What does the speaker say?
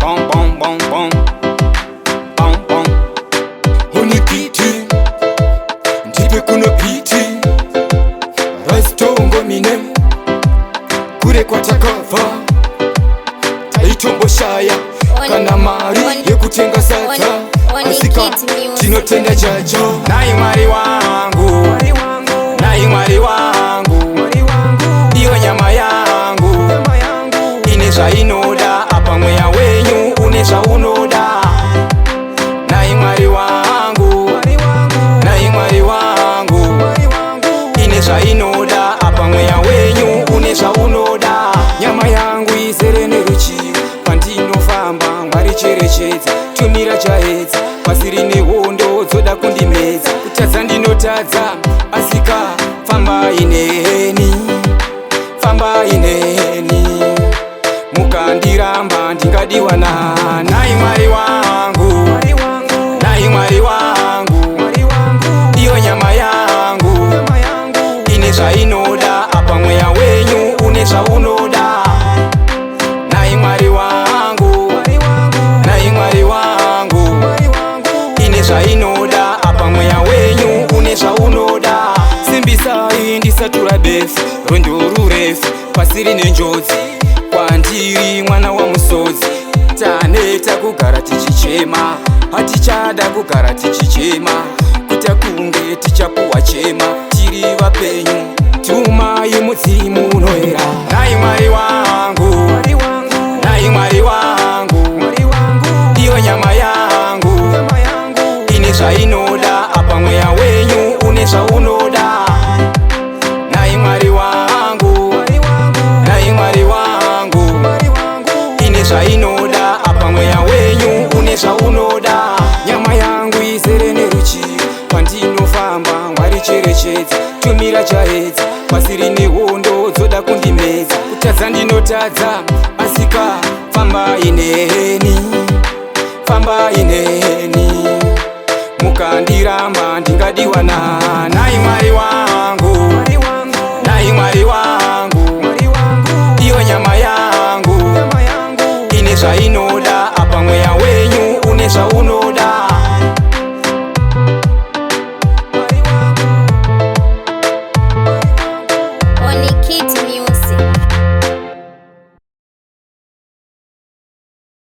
bom bom bom bom bom bom. Unipiti ndipe kuno piti rastongo mine kure kwa takava taitombo shaya kana mari yekutenga sata asika tinotenda jajo. Nai mwari wangu, nai mwari wangu, ndiyo nyama yangu ineza inoda apa mweya wenyu uneza unoda. Nai mwari wangu, nai mwari wangu, ineza inoda apa mweya wenyu uneza unoda. Nyama yangu izere neruchivo pandinofamba Mwari cherechedza tumira chahedza pasiri nehondo dzoda kundimedza. Kutadza ndinotadza asika fambai neni, fambai neni, mukandiramba ndingadiwana. Nai mwari wangu, nai mwari wangu, ndiyo nyama yangu ineza inoda apa mweya wenyu uneza unoda. Nai mwari wangu, nai mwari wangu, ineza inoda apa mweya wenyu uneza unoda. Simbisai ndisatura befu rondo rurefu pasiri nenjodzi kwandiri mwana wa musodzi. Taneta kugara tichichema hatichada kugara tichichema kuita kunge tichapuwa chema tiri vapenyu tumai mudzimu unoera. Nai mwari wangu, nai mwari wangu, ndiyo nyama yangu ineza inoda apa mweya wenyu uneza unoda. Nai mwari wangu, nai mwari wangu, ineza inoda apa mweya wenyu uneza unoda. Nyama yangu izere neruchivo pandinofamba Mwari cherechedza tumira chahedza pasiri nehondo dzoda kundimedza. Kutadza ndinotadza asika fambai neni, fambai neni, mukandiramba ndingadiwana. Nai mwari